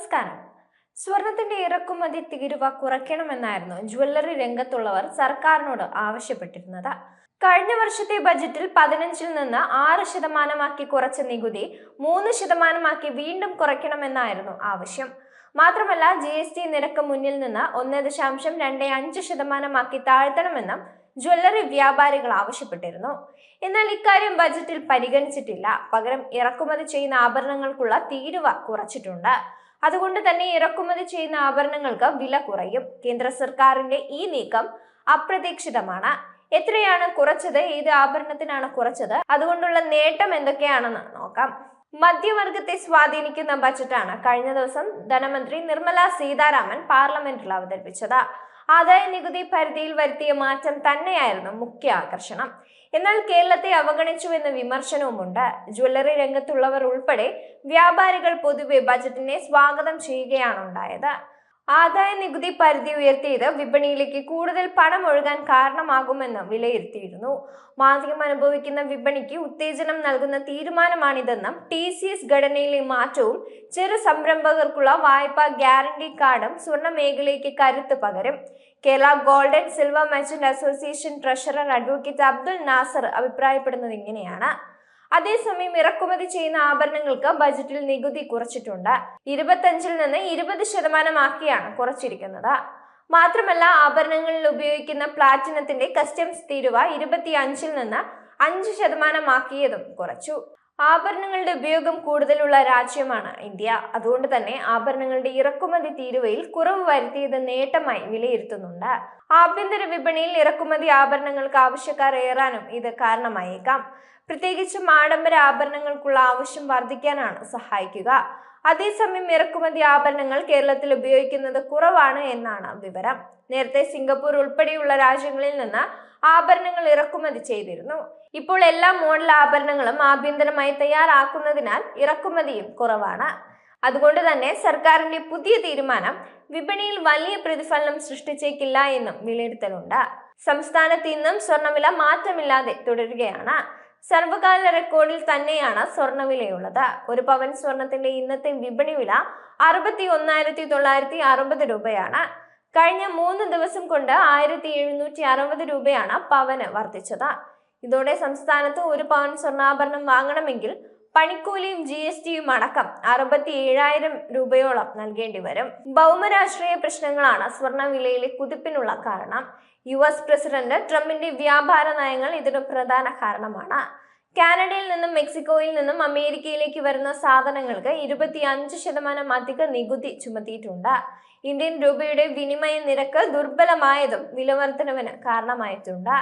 നമസ്കാരം. സ്വർണത്തിന്റെ ഇറക്കുമതി തീരുവ കുറയ്ക്കണമെന്നായിരുന്നു ജ്വല്ലറി രംഗത്തുള്ളവർ സർക്കാരിനോട് ആവശ്യപ്പെട്ടിരുന്നത്. കഴിഞ്ഞ വർഷത്തെ ബജറ്റിൽ 15-ൽ നിന്ന് 6% കുറച്ച നികുതി 3% വീണ്ടും കുറയ്ക്കണമെന്നായിരുന്നു ആവശ്യം. മാത്രമല്ല GST നിരക്ക് മുന്നിൽ നിന്ന് 1.25% താഴ്ത്തണമെന്നും ജ്വല്ലറി വ്യാപാരികൾ ആവശ്യപ്പെട്ടിരുന്നു. എന്നാൽ ഇക്കാര്യം ബജറ്റിൽ പരിഗണിച്ചിട്ടില്ല. പകരം ഇറക്കുമതി ചെയ്യുന്ന ആഭരണങ്ങൾക്കുള്ള തീരുവ കുറച്ചിട്ടുണ്ട്. അതുകൊണ്ട് തന്നെ ഇറക്കുമതി ചെയ്യുന്ന ആഭരണങ്ങൾക്ക് വില കുറയും. കേന്ദ്ര സർക്കാരിന്റെ ഈ നീക്കം അപ്രതീക്ഷിതമാണ്. എത്രയാണ് കുറച്ചത്, ഏത് ആഭരണത്തിനാണ് കുറച്ചത്, അതുകൊണ്ടുള്ള നേട്ടം എന്തൊക്കെയാണെന്ന് നോക്കാം. മധ്യവർഗത്തെ സ്വാധീനിക്കുന്ന ബജറ്റാണ് കഴിഞ്ഞ ദിവസം ധനമന്ത്രി നിർമ്മല സീതാരാമൻ പാർലമെന്റിൽ അവതരിപ്പിച്ചത്. ആദായ നികുതി പരിധിയിൽ വരുത്തിയ മാറ്റം തന്നെയായിരുന്നു മുഖ്യ ആകർഷണം. എന്നാൽ കേരളത്തെ അവഗണിച്ചുവെന്ന വിമർശനവുമുണ്ട്. ജ്വല്ലറി രംഗത്തുള്ളവർ ഉൾപ്പെടെ വ്യാപാരികൾ പൊതുവെ ബജറ്റിനെ സ്വാഗതം ചെയ്യുകയാണ് ഉണ്ടായത്. ആദായ നികുതി പരിധി ഉയർത്തിയത് വിപണിയിലേക്ക് കൂടുതൽ പണം ഒഴുകാൻ കാരണമാകുമെന്ന് വിലയിരുത്തിയിരുന്നു. മാന്ദ്യം അനുഭവിക്കുന്ന വിപണിക്ക് ഉത്തേജനം നൽകുന്ന തീരുമാനമാണിതെന്നും TCS ഘടനയിലെ മാറ്റവും ചെറു സംരംഭകർക്കുള്ള വായ്പാ ഗ്യാരണ്ടി കാർഡും സ്വർണ്ണ മേഖലയ്ക്ക് കരുത്ത് പകരും. Kerala gold and silver merchant association treasurer advocate Abdul Nasser അഭിപ്രായപ്പെടുന്നത് ഇങ്ങനെയാണ്. അതേസമയം ഇറക്കുമതി ചെയ്യുന്ന ആഭരണങ്ങൾക്ക് ബജറ്റിൽ നികുതി കുറച്ചിട്ടുണ്ട്. 25-ൽ നിന്ന് 20% കുറച്ചിരിക്കുന്നത്. മാത്രമല്ല, ആഭരണങ്ങളിൽ ഉപയോഗിക്കുന്ന പ്ലാറ്റിനത്തിന്റെ കസ്റ്റംസ് തീരുവ 25-ൽ നിന്ന് 5% കുറച്ചു. ആഭരണങ്ങളുടെ ഉപയോഗം കൂടുതലുള്ള രാജ്യമാണ് ഇന്ത്യ. അതുകൊണ്ട് തന്നെ ആഭരണങ്ങളുടെ ഇറക്കുമതി തീരുവയിൽ കുറവ് വരുത്തിയത് നേട്ടമായി വിലയിരുത്തുന്നുണ്ട്. ആഭ്യന്തര വിപണിയിൽ ഇറക്കുമതി ആഭരണങ്ങൾക്ക് ആവശ്യക്കാർ ഏറാനും ഇത് കാരണമായേക്കാം. പ്രത്യേകിച്ചും ആഡംബര ആഭരണങ്ങൾക്കുള്ള ആവശ്യം വർദ്ധിക്കാനാണ് സഹായിക്കുക. അതേസമയം ഇറക്കുമതി ആഭരണങ്ങൾ കേരളത്തിൽ ഉപയോഗിക്കുന്നത് കുറവാണ് എന്നാണ് വിവരം. നേരത്തെ സിംഗപ്പൂർ ഉൾപ്പെടെയുള്ള രാജ്യങ്ങളിൽ നിന്ന് ആഭരണങ്ങൾ ഇറക്കുമതി ചെയ്തിരുന്നു. ഇപ്പോൾ എല്ലാ മോഡൽ ആഭരണങ്ങളും ആഭ്യന്തരമായി തയ്യാറാക്കുന്നതിനാൽ ഇറക്കുമതിയും കുറവാണ്. അതുകൊണ്ട് തന്നെ സർക്കാരിന്റെ പുതിയ തീരുമാനം വിപണിയിൽ വലിയ പ്രതിഫലനം സൃഷ്ടിച്ചേക്കില്ല എന്നും വിലയിരുത്തലുണ്ട്. സംസ്ഥാനത്ത് ഇന്നും സ്വർണ്ണവില മാറ്റമില്ലാതെ തുടരുകയാണ്. സർവകാല റെക്കോർഡിൽ തന്നെയാണ് സ്വർണ്ണവിലയുള്ളത്. ഒരു പവൻ സ്വർണത്തിന്റെ ഇന്നത്തെ വിപണി വില 61,960 രൂപയാണ്. കഴിഞ്ഞ 3 ദിവസം കൊണ്ട് 1,760 രൂപയാണ് പവന് വർദ്ധിച്ചത്. ഇതോടെ സംസ്ഥാനത്ത് ഒരു പവൻ സ്വർണ്ണാഭരണം വാങ്ങണമെങ്കിൽ പണിക്കൂലിയും GSTയും അടക്കം 67,000 രൂപയോളം നൽകേണ്ടി വരും. ഭൗമരാഷ്ട്രീയ പ്രശ്നങ്ങളാണ് സ്വർണ്ണവിലയിലെ കുതിപ്പിനുള്ള കാരണം. US പ്രസിഡന്റ് ട്രംപിന്റെ വ്യാപാര നയങ്ങൾ ഇതിന് പ്രധാന കാരണമാണ്. കാനഡയിൽ നിന്നും മെക്സിക്കോയിൽ നിന്നും അമേരിക്കയിലേക്ക് വരുന്ന സാധനങ്ങൾക്ക് 25% അധിക നികുതി ചുമത്തിയിട്ടുണ്ട്. ഇന്ത്യൻ രൂപയുടെ വിനിമയ നിരക്ക് ദുർബലമായതും വിലവർദ്ധനവിന് കാരണമായിട്ടുണ്ട്.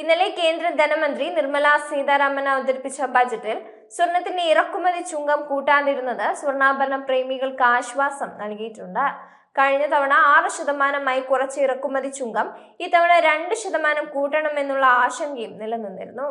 ഇന്നലെ കേന്ദ്ര ധനമന്ത്രി നിർമ്മല സീതാരാമൻ അവതരിപ്പിച്ച ബജറ്റിൽ സ്വർണത്തിന്റെ ഇറക്കുമതി ചുങ്കം കൂട്ടാതിരുന്നത് സ്വർണ്ണാഭരണ പ്രേമികൾക്ക് ആശ്വാസം നൽകിയിട്ടുണ്ട്. കഴിഞ്ഞ തവണ 6% കുറച്ച ഇറക്കുമതി ചുങ്കം ഇത്തവണ 2% കൂട്ടണമെന്നുള്ള ആശങ്കയും നിലനിന്നിരുന്നു.